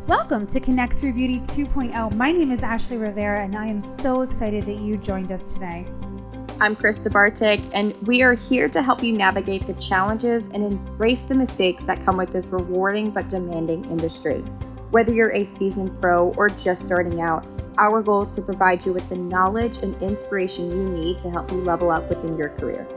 Welcome to Connect Through Beauty 2.0. My name is Ashley Rivera, and I am so excited that you joined us today. I'm Krista and we are here to help you navigate the challenges and embrace the mistakes that come with this rewarding but demanding industry. Whether you're a seasoned pro or just starting out, our goal is to provide you with the knowledge and inspiration you need to help you level up within your career.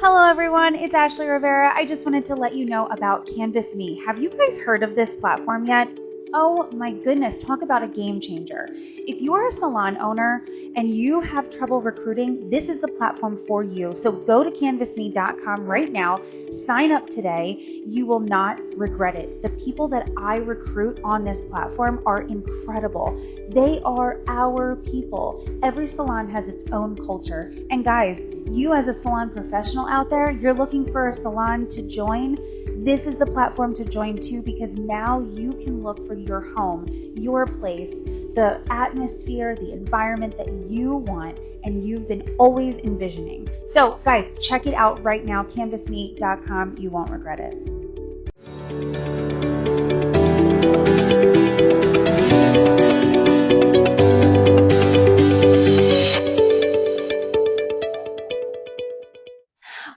Hello everyone, it's Ashley Rivera. I just wanted to let you know about CanvasME. Have you guys heard of this platform yet? Oh my goodness, talk about a game changer. If you are a salon owner and you have trouble recruiting, this is the platform for you. So go to CanvasME.com right now, sign up today. You will not regret it. The people that I recruit on this platform are incredible. They are our people. Every salon has its own culture. And guys, you as a salon professional out there, you're looking for a salon to join, this is the platform to join too, because now you can look for your home, your place, the atmosphere, the environment that you want and you've been always envisioning. So guys, check it out right now, CanvasME.com. You won't regret it.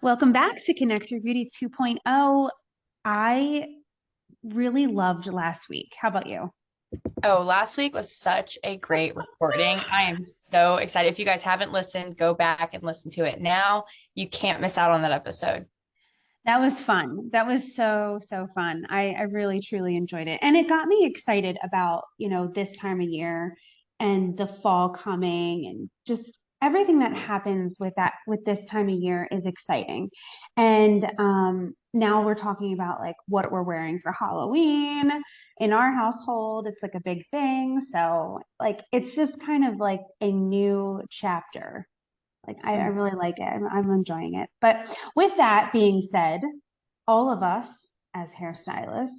Welcome back to Connect Through Beauty 2.0. I really loved last week. How about you? Oh, last week was such a great recording. I am so excited. If you guys haven't listened, go back and listen to it now. You can't miss out on that episode. That was fun. That was so fun. I really, truly enjoyed it. And it got me excited about, this time of year and the fall coming and just everything that happens with this time of year is exciting. And now we're talking about like what we're wearing for Halloween. In our household, it's like a big thing. So like, it's just kind of like a new chapter. Like, I really like it. I'm enjoying it. But with that being said, all of us as hairstylists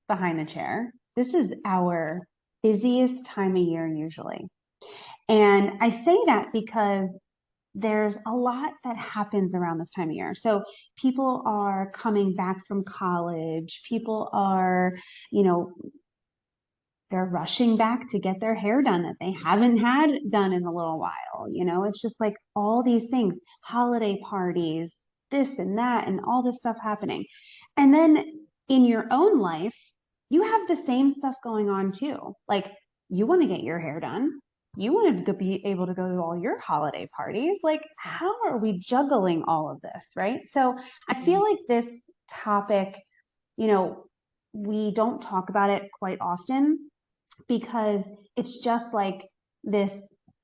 behind the chair, this is our busiest time of year usually. And I say that because there's a lot that happens around this time of year. So people are coming back from college. People are, they're rushing back to get their hair done that they haven't had done in a little while. It's just like all these things, holiday parties, this and that, and all this stuff happening. And then in your own life, you have the same stuff going on too. Like you want to get your hair done. You want to be able to go to all your holiday parties. Like, how are we juggling all of this, right? So I feel like this topic, we don't talk about it quite often because it's just like this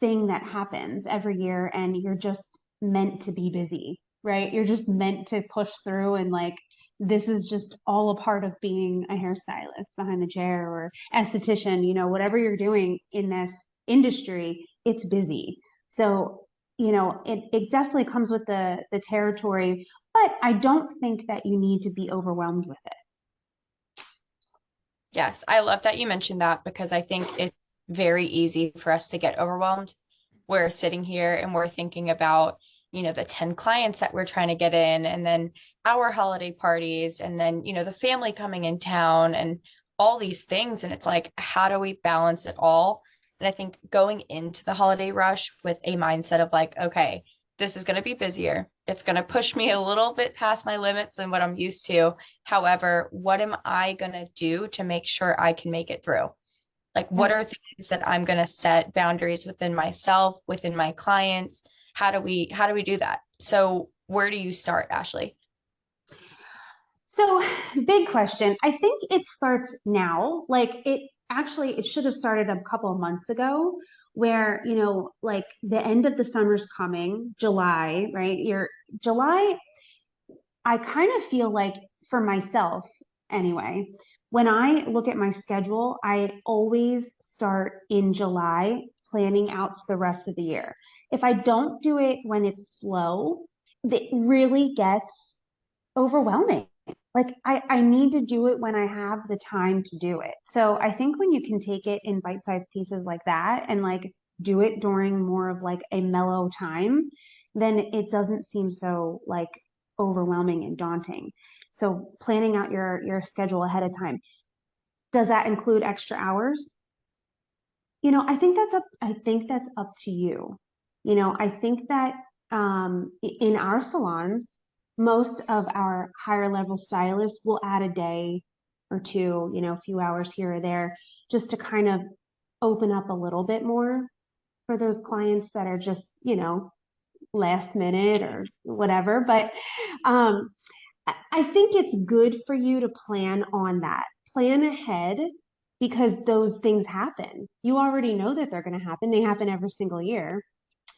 thing that happens every year and you're just meant to be busy, right? You're just meant to push through and like, this is just all a part of being a hairstylist behind the chair or esthetician, whatever you're doing in this industry, it's busy. So, it definitely comes with the territory, but I don't think that you need to be overwhelmed with it. Yes, I love that you mentioned that because I think it's very easy for us to get overwhelmed. We're sitting here and we're thinking about, the 10 clients that we're trying to get in and then our holiday parties and then, the family coming in town and all these things. And it's like, how do we balance it all? And I think going into the holiday rush with a mindset of like, okay, this is going to be busier. It's going to push me a little bit past my limits than what I'm used to. However, what am I going to do to make sure I can make it through? Like, what are things that I'm going to set boundaries within myself, within my clients? How do we do that? So where do you start, Ashley? So big question. I think it starts now. Like it should have started a couple of months ago where, like the end of the summer's coming, July, right? July, I kind of feel like for myself anyway, when I look at my schedule, I always start in July planning out the rest of the year. If I don't do it when it's slow, it really gets overwhelming. like I need to do it when I have the time to do it. So I think when you can take it in bite-sized pieces like that and like do it during more of like a mellow time, then it doesn't seem so like overwhelming and daunting. So planning out your schedule ahead of time. Does that include extra hours? I think that's up to you. I think that in our salons, most of our higher level stylists will add a day or two, a few hours here or there, just to kind of open up a little bit more for those clients that are just, last minute or whatever. But um, I think it's good for you to plan on that. Plan ahead because those things happen. You already know that they're going to happen. They happen every single year.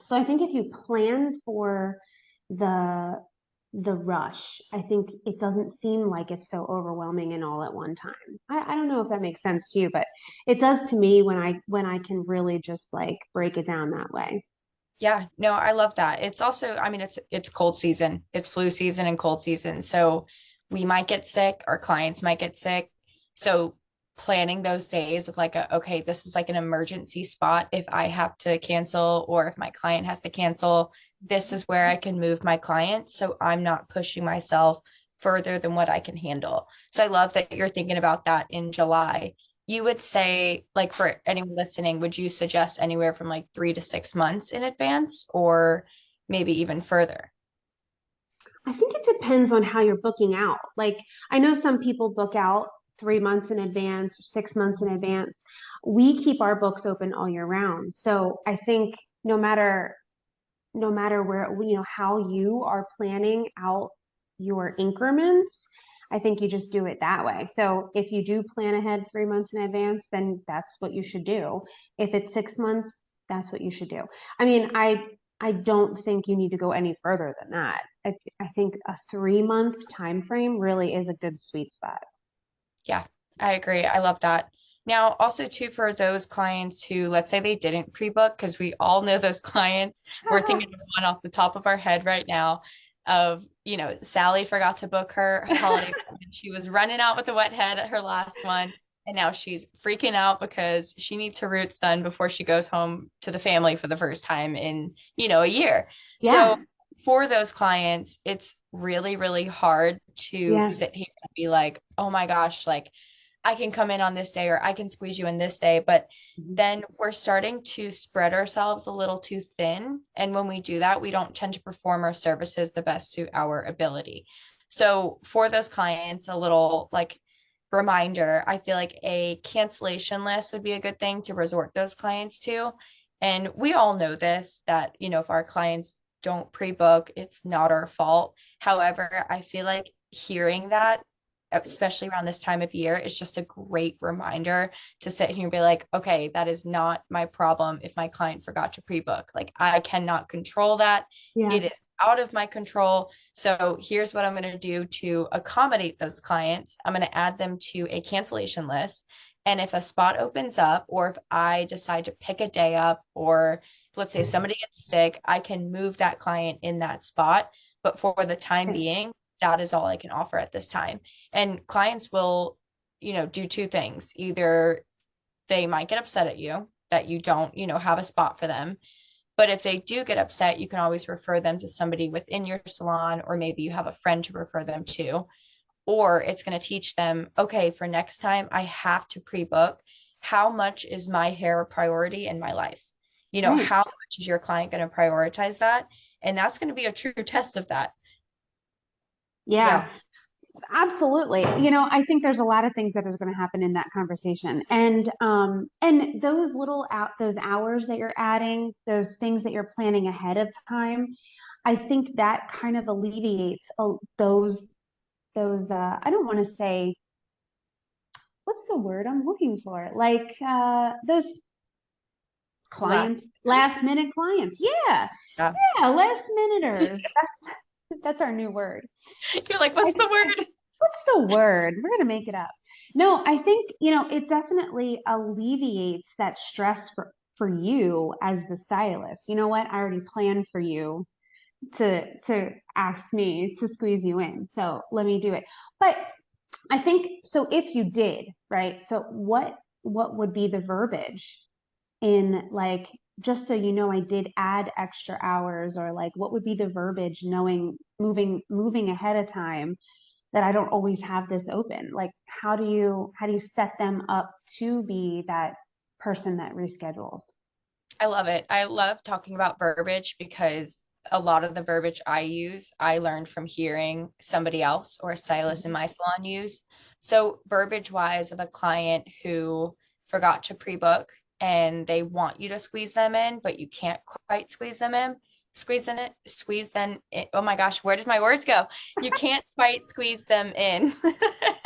So I think if you plan for the the rush, I think it doesn't seem like it's so overwhelming and all at one time. I don't know if that makes sense to you, but it does to me when I can really just like break it down that way. Yeah, no, I love that. It's also, I mean, it's cold season. It's flu season and cold season. So we might get sick, our clients might get sick. So planning those days of like okay, this is like an emergency spot if I have to cancel or if my client has to cancel, this is where I can move my client so I'm not pushing myself further than what I can handle. So I love that you're thinking about that in July. You would say, like for anyone listening, would you suggest anywhere from like 3 to 6 months in advance or maybe even further? I think it depends on how you're booking out. Like, I know some people book out 3 months in advance or 6 months in advance. We keep our books open all year round. So I think no matter where, how you are planning out your increments, I think you just do it that way. So if you do plan ahead 3 months in advance, then that's what you should do. If it's 6 months, that's what you should do. I mean, I don't think you need to go any further than that. I think a 3 month time frame really is a good sweet spot. Yeah, I agree. I love that. Now, also too, for those clients who, let's say they didn't pre-book, because we all know those clients. We're thinking of one off the top of our head right now of, Sally forgot to book her holiday appointment. She was running out with a wet head at her last one, and now she's freaking out because she needs her roots done before she goes home to the family for the first time in, a year. So Yeah. for those clients, it's really, really hard to Yeah. sit here and be like, oh my gosh, like I can come in on this day or I can squeeze you in this day. But Mhm. then we're starting to spread ourselves a little too thin. And when we do that, we don't tend to perform our services the best to our ability. So for those clients, a little like reminder, I feel like a cancellation list would be a good thing to resort those clients to. And we all know this that, if our clients don't pre-book, it's not our fault. However, I feel like hearing that, especially around this time of year, is just a great reminder to sit here and be like, okay, that is not my problem if my client forgot to pre-book. Like I cannot control that. Yeah. It is out of my control. So here's what I'm going to do to accommodate those clients. I'm going to add them to a cancellation list. And if a spot opens up, or if I decide to pick a day up, or let's say somebody gets sick, I can move that client in that spot. But for the time Okay. being, that is all I can offer at this time. And clients will, do two things. Either they might get upset at you that you don't, have a spot for them. But if they do get upset, you can always refer them to somebody within your salon, or maybe you have a friend to refer them to. Or it's going to teach them, okay, for next time, I have to pre book. How much is my hair a priority in my life? Right. How much is your client going to prioritize that? And that's going to be a true test of that. Yeah. Yeah. Absolutely. I think there's a lot of things that is going to happen in that conversation. And those hours that you're adding, those things that you're planning ahead of time, I think that kind of alleviates those I don't want to say, what's the word I'm looking for? Like those Last clients, years. last minute clients. Yeah. Yeah. Yeah, last minuters. That's our new word. You're like, what's the word? What's the word? We're going to make it up. No, I think, it definitely alleviates that stress for you as the stylist. You know what? I already planned for you to ask me to squeeze you in. So let me do it. But I think so if you did, right? So what would be the verbiage in like just so you know I did add extra hours, or like what would be the verbiage knowing moving ahead of time that I don't always have this open? Like how do you set them up to be that person that reschedules? I love it. I love talking about verbiage because a lot of the verbiage I use, I learned from hearing somebody else or a stylist in my salon use. So, verbiage wise, of a client who forgot to pre-book and they want you to squeeze them in, but you can't quite squeeze them in, squeeze them in. Oh my gosh, where did my words go? You can't quite squeeze them in.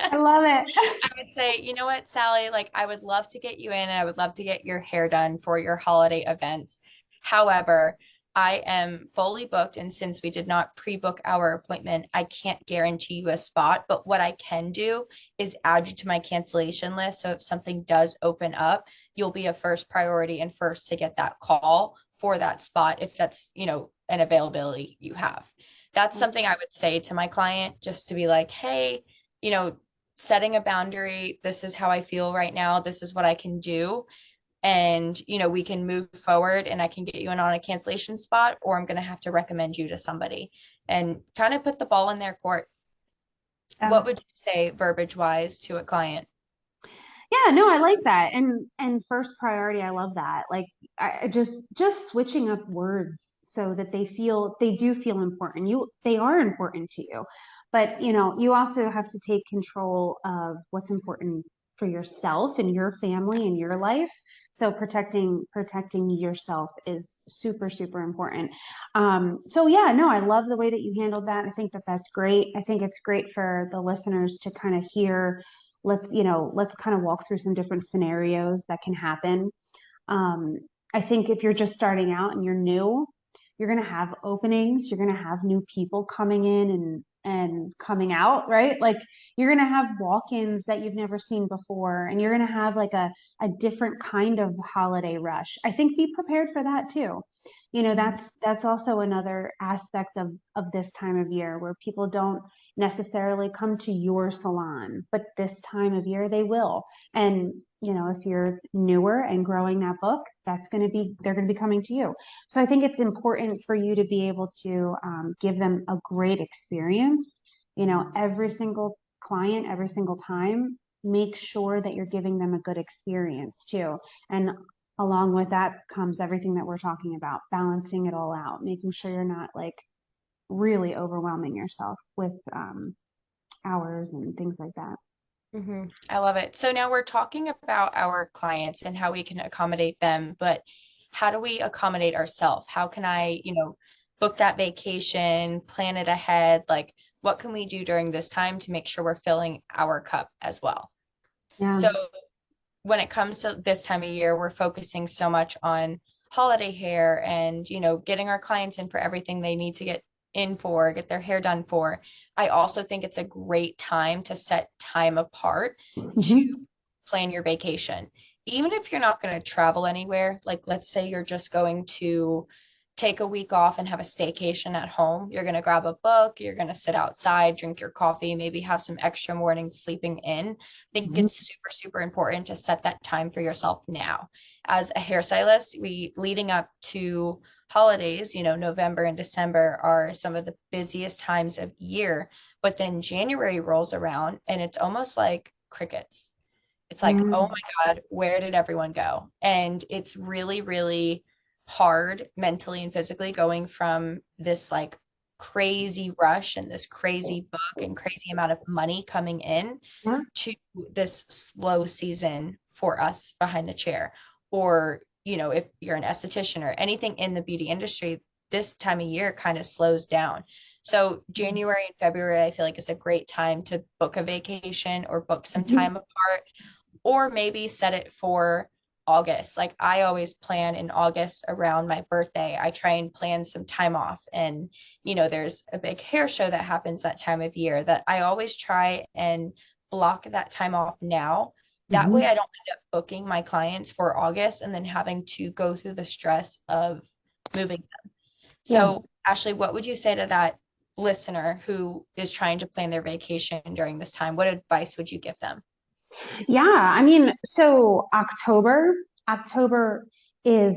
I love it. I would say, you know what, Sally, like I would love to get you in and I would love to get your hair done for your holiday events. However, I am fully booked, and since we did not pre-book our appointment, I can't guarantee you a spot. But what I can do is add you to my cancellation list. So if something does open up, you'll be a first priority and first to get that call for that spot if that's, an availability you have. That's something I would say to my client, just to be like, hey, you know, setting a boundary. This is how I feel right now. This is what I can do. And, we can move forward and I can get you in on a cancellation spot, or I'm going to have to recommend you to somebody and kind of put the ball in their court. What would you say verbiage wise to a client? Yeah, no, I like that. And first priority, I love that. Like I just switching up words so that they do feel important. They are important to you. But, you also have to take control of what's important for yourself and your family and your life. So protecting yourself is super, super important. So yeah, no, I love the way that you handled that. I think that that's great. I think it's great for the listeners to kind of hear. Let's kind of walk through some different scenarios that can happen. um, I think if you're just starting out and you're new, you're going to have openings, you're going to have new people coming in and coming out, right? Like you're going to have walk-ins that you've never seen before, and you're going to have like a different kind of holiday rush. I think be prepared for that too. That's also another aspect of this time of year where people don't necessarily come to your salon, but this time of year they will. And if you're newer and growing that book, they're going to be coming to you. So I think it's important for you to be able to give them a great experience. Every single client, every single time, make sure that you're giving them a good experience too. And along with that comes everything that we're talking about, balancing it all out, making sure you're not like really overwhelming yourself with hours and things like that. I love it. So now we're talking about our clients and how we can accommodate them, but how do we accommodate ourselves? How can I, book that vacation, plan it ahead? Like, what can we do during this time to make sure we're filling our cup as well? Yeah. So when it comes to this time of year, we're focusing so much on holiday hair and, getting our clients in for everything they need to get in for, get their hair done for. I also think it's a great time to set time apart to Mm-hmm. plan your vacation. Even if you're not going to travel anywhere, like let's say you're just going to take a week off and have a staycation at home, you're going to grab a book, you're going to sit outside, drink your coffee, maybe have some extra mornings sleeping in. I think Mm-hmm. it's super, super important to set that time for yourself now. As a hairstylist, we leading up to holidays, November and December are some of the busiest times of year, but then January rolls around and it's almost like crickets. It's like, oh Mm-hmm. my God, where did everyone go? And it's really, really hard mentally and physically going from this like crazy rush and this crazy book and crazy amount of money coming in Yeah. to this slow season for us behind the chair. Or, if you're an esthetician or anything in the beauty industry, this time of year kind of slows down. So January and February, I feel like is a great time to book a vacation or book some Mm-hmm. time apart, or maybe set it for August. Like I always plan in August around my birthday. I try and plan some time off. And, there's a big hair show that happens that time of year that I always try and block that time off now. That way Mm-hmm. I don't end up booking my clients for August and then having to go through the stress of moving. Yeah. So, Ashley, what would you say to that listener who is trying to plan their vacation during this time? What advice would you give them? Yeah, I mean, so October is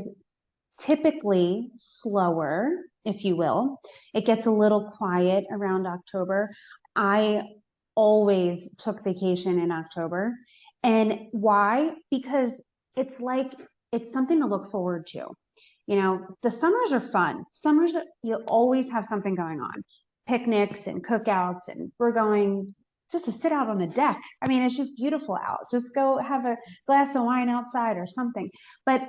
typically slower, if you will. It gets a little quiet around October. I always took vacation in October. And why? Because it's like it's something to look forward to. You know, the summers are fun. You always have something going on. Picnics and cookouts, and we're going just to sit out on the deck. I mean, it's just beautiful out. Just go have a glass of wine outside or something. But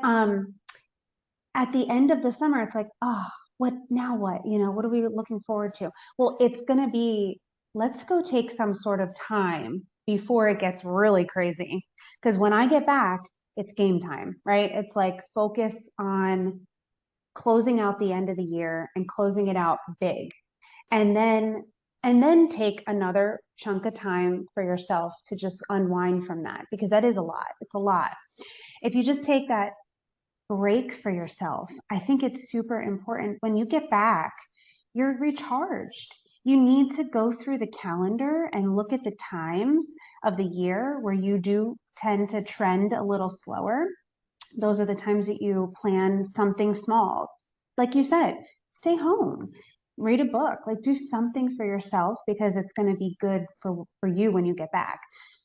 at the end of the summer, it's like, oh, what now? What? You know, what are we looking forward to? Well, it's going to be, let's go take some sort of time before it gets really crazy. Because when I get back, it's game time, right? It's like focus on closing out the end of the year and closing it out big. And then take another chunk of time for yourself to just unwind from that, because that is a lot. It's a lot. If you just take that break for yourself, I think it's super important. When you get back, you're recharged. You need to go through the calendar and look at the times of the year where you do tend to trend a little slower. Those are the times that you plan something small. Like you said, stay home, read a book, like do something for yourself, because it's going to be good for you when you get back.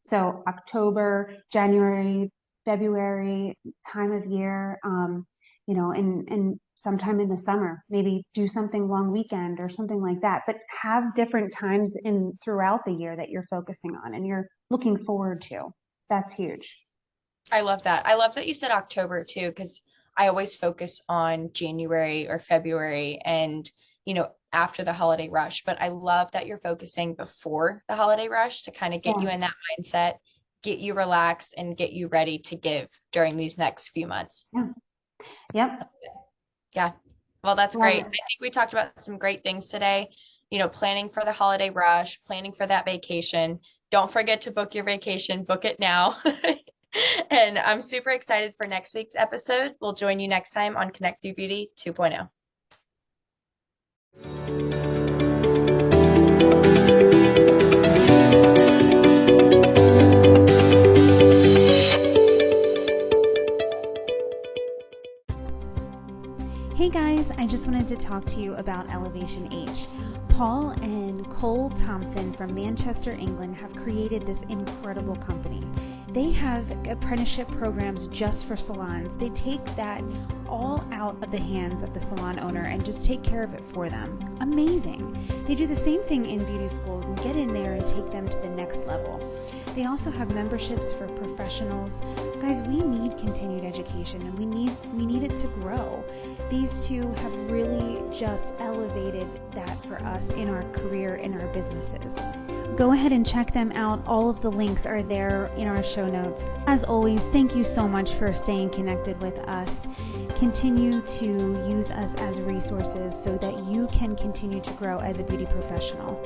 So October, January, February time of year, and sometime in the summer, maybe do something long weekend or something like that, but have different times in throughout the year that you're focusing on and you're looking forward to. That's huge. I love that. I love that you said October too, because I always focus on January or February and, after the holiday rush. But I love that you're focusing before the holiday rush to kind of get Yeah. you in that mindset, get you relaxed, and get you ready to give during these next few months. Yeah. Yep. Yeah. Well, that's Love great. I it. think we talked about some great things today. Planning for the holiday rush, planning for that vacation. Don't forget to book your vacation, book it now. And I'm super excited for next week's episode. We'll join you next time on Connect Through Beauty 2.0. Hey guys, I just wanted to talk to you about ElevationH. Paul and Cole Thompson from Manchester, England have created this incredible company. They have apprenticeship programs just for salons. They take that all out of the hands of the salon owner and just take care of it for them. Amazing. They do the same thing in beauty schools and get in there and take them to the next level. They also have memberships for professionals. Guys, we need continued education and we need it to grow. These two have really just elevated that for us in our career, in our businesses. Go ahead and check them out. All of the links are there in our show notes. As always, thank you so much for staying connected with us. Continue to use us as resources so that you can continue to grow as a beauty professional.